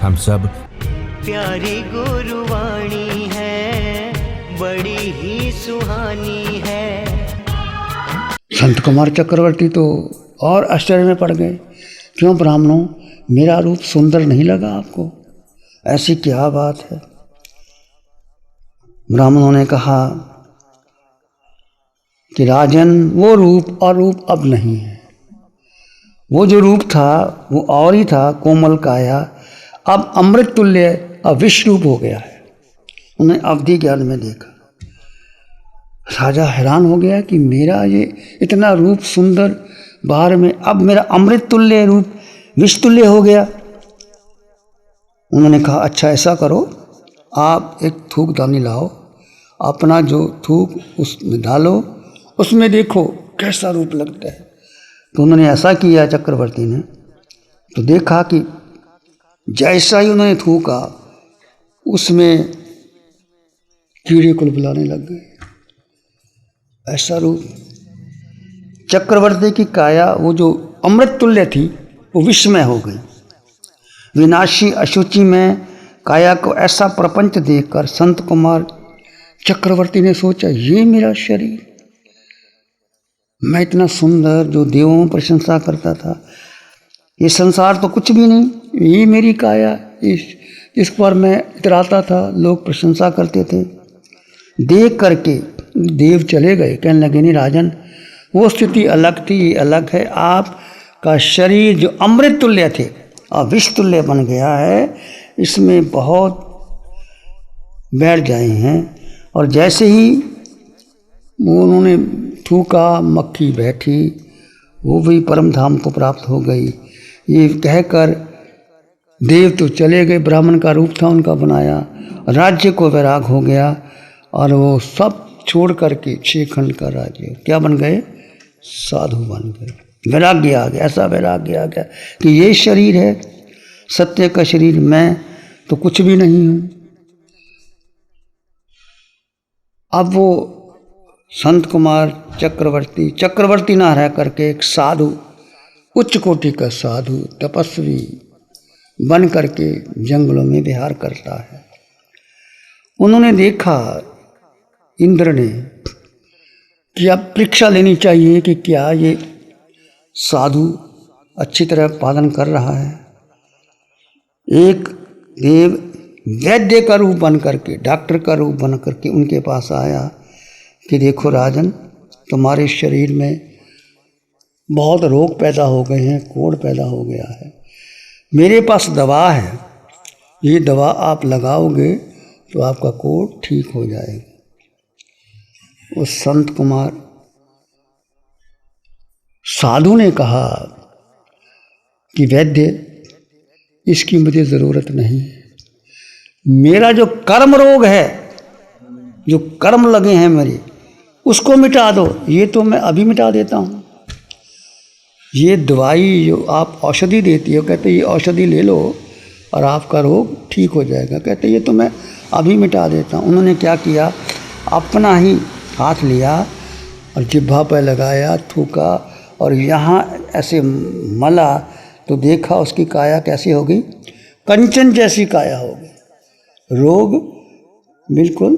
हम सब। प्यारी गुरुवाणी है, बड़ी ही सुहानी है। संत कुमार चक्रवर्ती तो और आश्चर्य में पड़ गए। क्यों ब्राह्मणों, मेरा रूप सुंदर नहीं लगा आपको? ऐसी क्या बात है? ब्राह्मणों ने कहा कि राजन, वो रूप और रूप अब नहीं है। वो जो रूप था वो और ही था, कोमल काया, अब अमृत तुल्य, अब विश्व रूप हो गया है। उन्हें अवधि ज्ञान में देखा। राजा हैरान हो गया कि मेरा ये इतना रूप सुंदर बाहर में, अब मेरा अमृत तुल्य रूप विश्व तुल्य हो गया। उन्होंने कहा, अच्छा ऐसा करो, आप एक थूकदानी लाओ, अपना जो थूक उसमें डालो, उसमें देखो कैसा रूप लगता है। तो उन्होंने ऐसा किया चक्रवर्ती ने, तो देखा कि जैसा ही उन्होंने थूका उसमें कीड़े को बुलाने लग गए। ऐसा रूप चक्रवर्ती की काया, वो जो अमृत तुल्य थी, वो विस्मय हो गई। विनाशी अशुचि में काया को ऐसा प्रपंच देखकर संत कुमार चक्रवर्ती ने सोचा, ये मेरा शरीर, मैं इतना सुंदर जो देवों में प्रशंसा करता था, ये संसार तो कुछ भी नहीं, ये मेरी काया, इस पर मैं इतराता था, लोग प्रशंसा करते थे। देख करके देव चले गए। कहने लगे, नहीं राजन, वो स्थिति अलग थी, ये अलग है। आपका शरीर जो अमृत तुल्य थे अब विश्व तुल्य बन गया है, इसमें बहुत बैठ जाए हैं। और जैसे ही उन्होंने थूका, मक्खी बैठी, वो भी परम धाम को प्राप्त हो गई। ये कहकर देव तो चले गए। ब्राह्मण का रूप था उनका बनाया, राज्य को वैराग हो गया और वो सब छोड़ करके 6 खंड का राज्य क्या बन गए? साधु बन गए। वैराग्य आ गया, ऐसा वैराग्य आ गया कि ये शरीर है सत्य का शरीर, मैं तो कुछ भी नहीं हूँ। अब वो संत कुमार चक्रवर्ती ना रह करके एक साधु, उच्च कोटि का साधु तपस्वी बन करके जंगलों में विहार करता है। उन्होंने देखा इंद्र ने कि अब परीक्षा लेनी चाहिए कि क्या ये साधु अच्छी तरह पालन कर रहा है। एक देव वैद्य का रूप बन करके, डॉक्टर का रूप बन करके उनके पास आया कि देखो राजन, तुम्हारे शरीर में बहुत रोग पैदा हो गए हैं, कोढ़ पैदा हो गया है, मेरे पास दवा है, ये दवा आप लगाओगे तो आपका कोढ़ ठीक हो जाएगा। उस संत कुमार साधु ने कहा कि वैद्य, इसकी मुझे ज़रूरत नहीं है, मेरा जो कर्म रोग है, जो कर्म लगे हैं मेरे, उसको मिटा दो, ये तो मैं अभी मिटा देता हूँ। ये दवाई जो आप औषधि देती हो, कहते ये औषधि ले लो और आपका रोग ठीक हो जाएगा, कहते ये तो मैं अभी मिटा देता हूँ। उन्होंने क्या किया, अपना ही हाथ लिया और जिह्वा पर लगाया, थूका और यहाँ ऐसे मला, तो देखा उसकी काया कैसी हो गई? कंचन जैसी काया हो गई, रोग बिल्कुल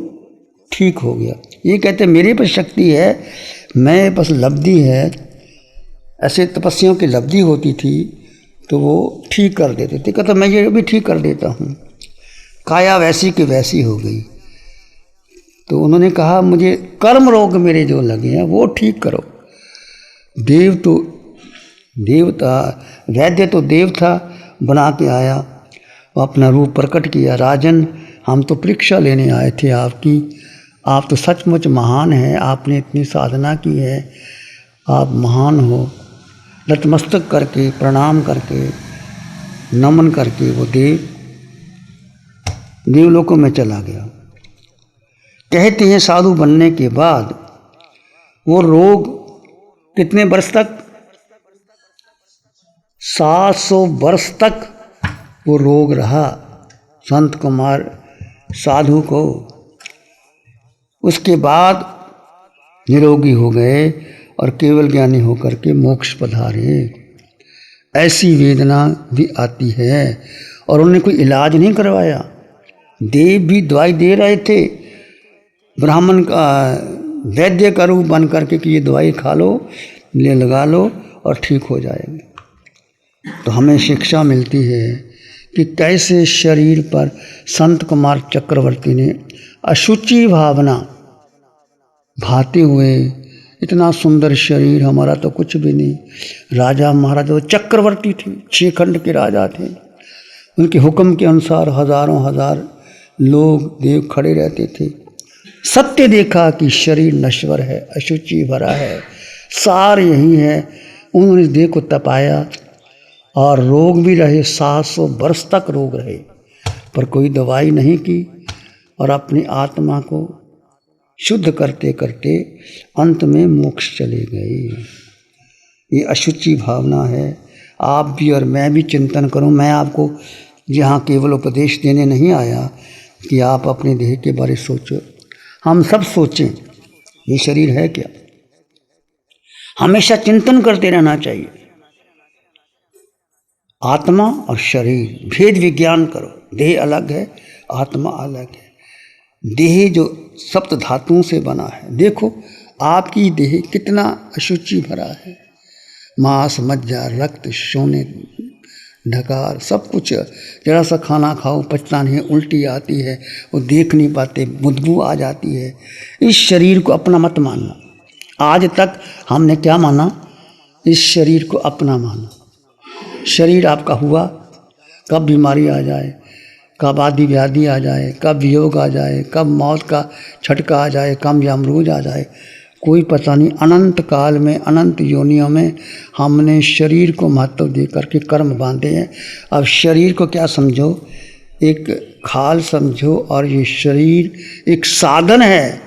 ठीक हो गया। ये कहते मेरे पास शक्ति है, मेरे पास लब्धि है। ऐसे तपस्वियों की लब्धि होती थी तो वो ठीक कर देते थे, कहते मैं ये भी ठीक कर देता हूँ। काया वैसी की वैसी हो गई। तो उन्होंने कहा, मुझे कर्म रोग मेरे जो लगे हैं वो ठीक करो। देव तो देवता, वैद्य तो देव था, बना के आया, वो अपना रूप प्रकट किया। राजन, हम तो परीक्षा लेने आए थे आपकी, आप तो सचमुच महान हैं, आपने इतनी साधना की है, आप महान हो। नतमस्तक करके, प्रणाम करके, नमन करके वो देवलोकों में चला गया। कहते हैं साधु बनने के बाद वो रोग कितने वर्ष तक? 700 वर्ष तक वो रोग रहा संत कुमार साधु को। उसके बाद निरोगी हो गए और केवल ज्ञानी होकर के मोक्ष पधारे। ऐसी वेदना भी आती है और उन्होंने कोई इलाज नहीं करवाया। देव भी दवाई दे रहे थे, ब्राह्मण का वैद्य का रूप बन करके कि ये दवाई खा लो, ले लगा लो और ठीक हो जाएंगे। तो हमें शिक्षा मिलती है कि कैसे शरीर पर संत कुमार चक्रवर्ती ने अशुचि भावना भाते हुए, इतना सुंदर शरीर, हमारा तो कुछ भी नहीं। राजा महाराजा तो चक्रवर्ती थे, 6 खंड के राजा थे। उनके हुक्म के अनुसार हजारों हजार लोग देव खड़े रहते थे। सत्य देखा कि शरीर नश्वर है, अशुचि भरा है, सार यही है। उन्होंने देह को तपाया और रोग भी रहे, 700 वर्ष तक रोग रहे, पर कोई दवाई नहीं की और अपनी आत्मा को शुद्ध करते करते अंत में मोक्ष चले गए। ये अशुचि भावना है। आप भी और मैं भी चिंतन करूं। मैं आपको यहाँ केवल उपदेश देने नहीं आया कि आप अपने देह के बारे सोचो। हम सब सोचें, ये शरीर है क्या। हमेशा चिंतन करते रहना चाहिए। आत्मा और शरीर भेद विज्ञान करो। देह अलग है, आत्मा अलग है। देह जो सप्त धातुओं से बना है, देखो आपकी देह कितना अशुचि भरा है। मांस, मज्जा, रक्त, शोने, ढकार, सब कुछ। जरा सा खाना खाओ पचता नहीं, उल्टी आती है, वो देख नहीं पाते, बदबू आ जाती है। इस शरीर को अपना मत मानना। आज तक हमने क्या माना? इस शरीर को अपना माना। शरीर आपका हुआ, कब बीमारी आ जाए, कब आदि व्याधि आ जाए, कब वियोग आ जाए, कब मौत का झटका आ जाए, कब यमरूज आ जाए, कोई पता नहीं। अनंत काल में, अनंत योनियों में हमने शरीर को महत्व दे करके कर्म बांधे हैं। अब शरीर को क्या समझो? एक खाल समझो। और ये शरीर एक साधन है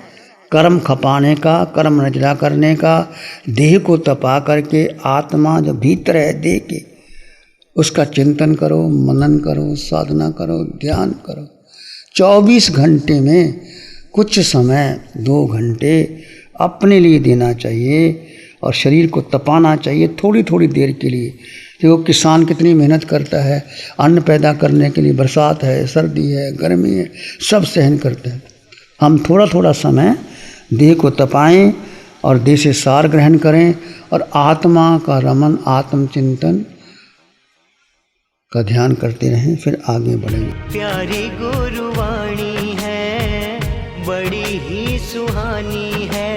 कर्म खपाने का, कर्म रचना करने का। देह को तपा करके आत्मा जो भीतर है देह के, उसका चिंतन करो, मनन करो, साधना करो, ध्यान करो। 24 घंटे में कुछ समय 2 घंटे अपने लिए देना चाहिए और शरीर को तपाना चाहिए थोड़ी थोड़ी देर के लिए। देखो किसान कितनी मेहनत करता है अन्न पैदा करने के लिए। बरसात है, सर्दी है, गर्मी है, सब सहन करते हैं। हम थोड़ा थोड़ा समय देह को तपाएं और देह से सार ग्रहण करें और आत्मा का रमन, आत्मचिंतन का ध्यान करते रहें, फिर आगे बढ़ेंगे। प्यारी गुरुवाणी है, बड़ी ही सुहानी है।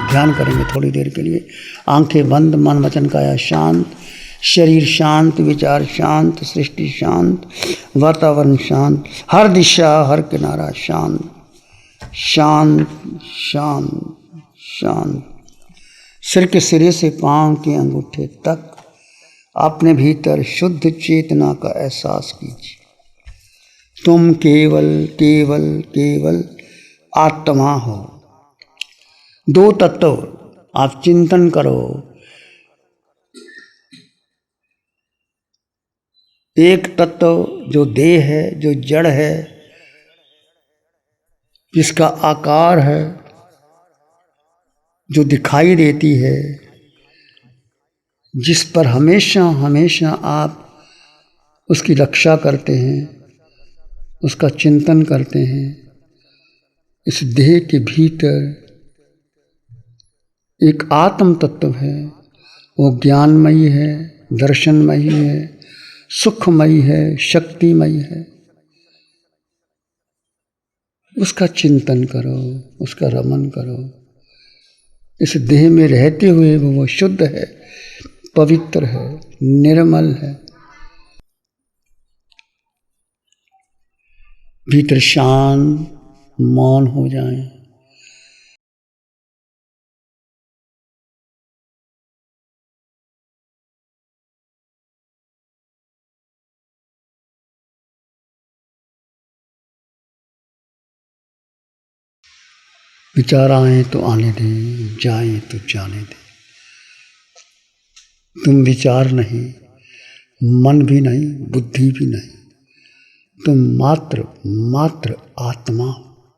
ध्यान करेंगे थोड़ी देर के लिए। आंखें बंद, मन वचन काया शांत, शरीर शांत, विचार शांत, सृष्टि शांत, वातावरण शांत, हर दिशा हर किनारा शांत, शांत शांत शांत। सिर के सिरे से पांव के अंगूठे तक अपने भीतर शुद्ध चेतना का एहसास कीजिए। तुम केवल केवल केवल आत्मा हो। 2 तत्व आप चिंतन करो। एक तत्व जो देह है, जो जड़ है, जिसका आकार है, जो दिखाई देती है, जिस पर हमेशा हमेशा आप उसकी रक्षा करते हैं, उसका चिंतन करते हैं। इस देह के भीतर एक आत्म तत्व है। वो ज्ञानमयी है, दर्शनमयी है, सुखमयी है, शक्तिमयी है। उसका चिंतन करो, उसका रमन करो। इस देह में रहते हुए वो शुद्ध है, पवित्र है, निर्मल है। भीतर शांत मौन हो जाएं। विचार आए तो आने दें, जाएं तो जाने दें। तुम विचार नहीं, मन भी नहीं, बुद्धि भी नहीं। तुम मात्र मात्र आत्मा हो,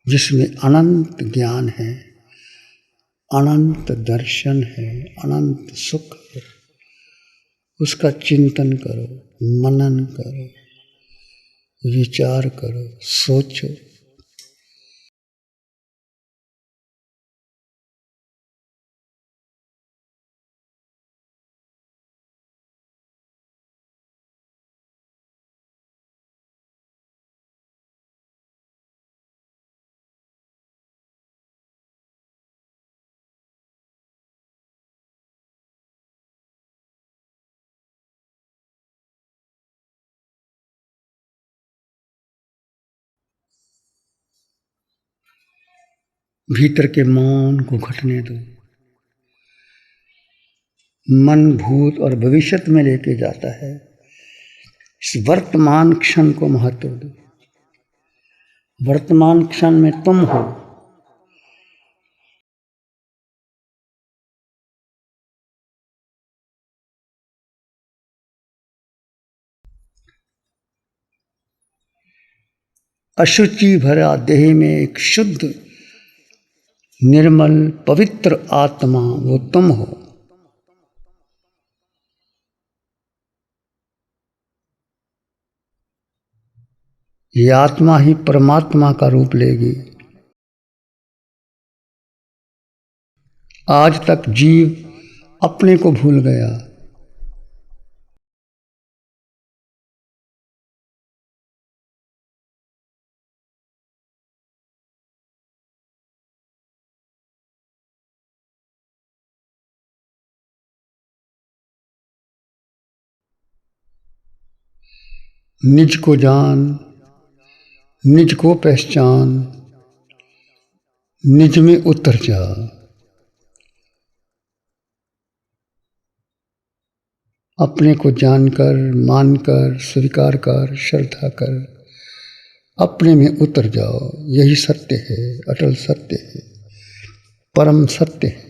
जिसमें अनंत ज्ञान है, अनंत दर्शन है, अनंत सुख है। उसका चिंतन करो। मनन करो, विचार करो, सोचो। भीतर के मौन को घटने दो। मन भूत और भविष्य में लेके जाता है। इस वर्तमान क्षण को महत्व दो। वर्तमान क्षण में तुम हो। अशुचि भरा देह में एक शुद्ध निर्मल पवित्र आत्मा, वो तुम हो। ये आत्मा ही परमात्मा का रूप लेगी। आज तक जीव अपने को भूल गया। निज को जान, निज को पहचान, निज में उतर जा। अपने को जानकर, मानकर, स्वीकार कर, श्रद्धा कर, अपने में उतर जाओ। यही सत्य है, अटल सत्य है, परम सत्य है।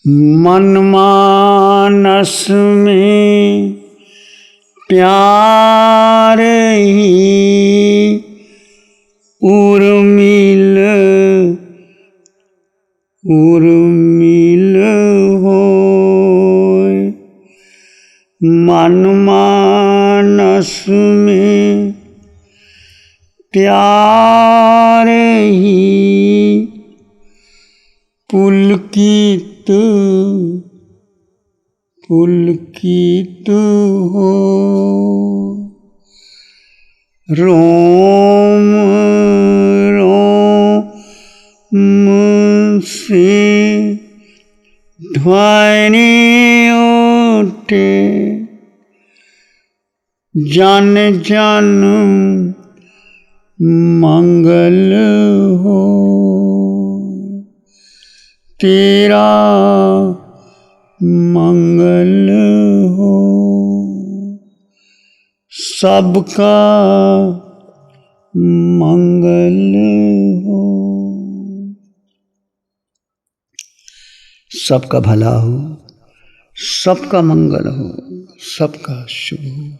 मन मानस में प्यार ही उर्मिल होय। मन मानस में प्यार ही पुलकित हो। रोम रोम से ध्वनि उठे, जन जन मंगल हो। तेरा मंगल हो, सबका मंगल हो। सबका भला हो, सबका मंगल हो, सबका शुभ हो।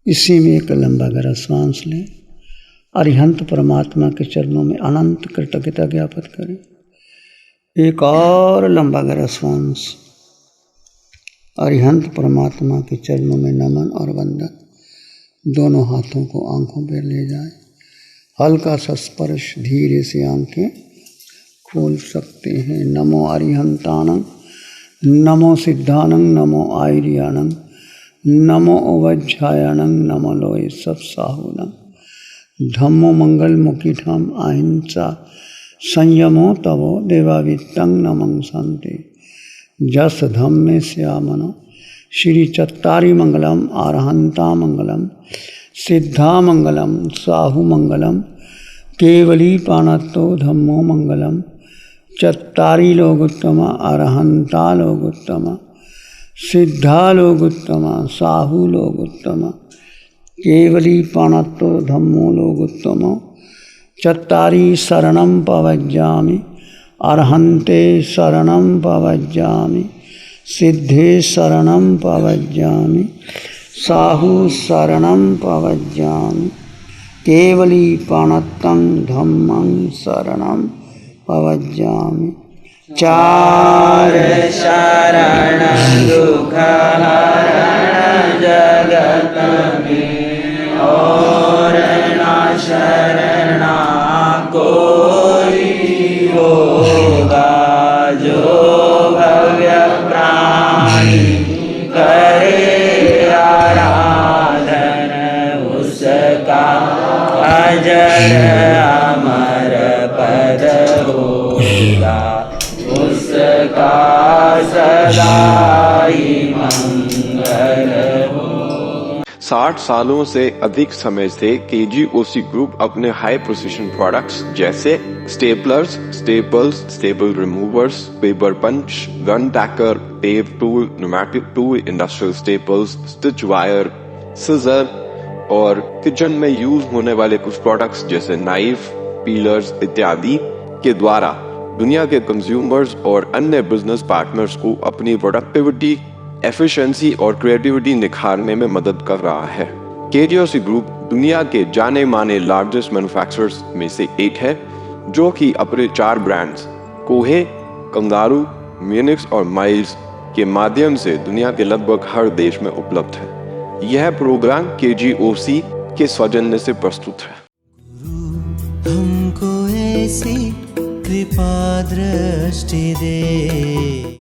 इसी में एक लंबा गहरा श्वास लें। अरिहंत परमात्मा के चरणों में अनंत कृतज्ञता ज्ञापित करें। एक और लंबा गहरा श्वास। अरिहंत परमात्मा के चरणों में नमन और वंदन। दोनों हाथों को आंखों पर ले जाएं। हल्का सा स्पर्श, धीरे से आंखें खोल सकते हैं। नमो अरिहंताणं, नमो सिद्धाणं, नमो आयर्याणं, नमो वज्रायणं, नमो लोय सब साहुणं। धम्मो मंगल मुखिठम अहिंसा संयमो तवो देवावित्तं नमं संते। जस धम्मे श्यामनो श्री चत्तारी मंगलम, आरहंता मंगलम, सिद्धा मंगलम, साहु मंगलम, केवली पाणत्तो धम्मो मंगलम। चत्तारी लोगोत्तमा, अरहंता लोगोत्तमा, सिद्धा लोगोत्तमा, साहु लोगोत्तमा, केवली पाणत्तो धम्मो लोगोत्तमा। चत्तारि शरणं प्रव्रजामि अर्हन्ते शरणं प्रव्रजामि सिद्धे शरणं प्रव्रजामि साहु शरणं प्रव्रजामि केवली प्रणतं धम्मं शरणं प्रव्रजामि चार शरण दुख हरण जगत में और न शरणा कोई होगा। जो भव्य प्राणी करे आराधन उसका अजर अमर पद होगा। उसका सदा ही मंगल हो। 60 सालों से अधिक समय से केजीओसी ग्रुप अपने हाई प्रिसिशन प्रोडक्ट्स जैसे staplers, staples, staple removers, paper punch, gun tacker, tape tool, pneumatic tool, industrial staples, stitch wire, scissor और किचन में यूज होने वाले कुछ प्रोडक्ट्स जैसे नाइफ, पीलर्स इत्यादि के द्वारा दुनिया के कंज्यूमर्स और अन्य बिजनेस पार्टनर्स को अपनी प्रोडक्टिविटी, एफिशिएंसी और क्रिएटिविटी निखारने में मदद कर रहा है। केजीओसी ग्रुप दुनिया के जाने माने लार्जेस्ट मैन्युफैक्चरर्स में से एक है, जो कि अपने 4 ब्रांड्स कोहे, कंगारू, म्यूनिक्स और माइल्स के माध्यम से दुनिया के लगभग हर देश में उपलब्ध है। यह प्रोग्राम केजीओसी के सौजन्य से प्रस्तुत है। हमको ऐसी कृपा दृष्टि दे।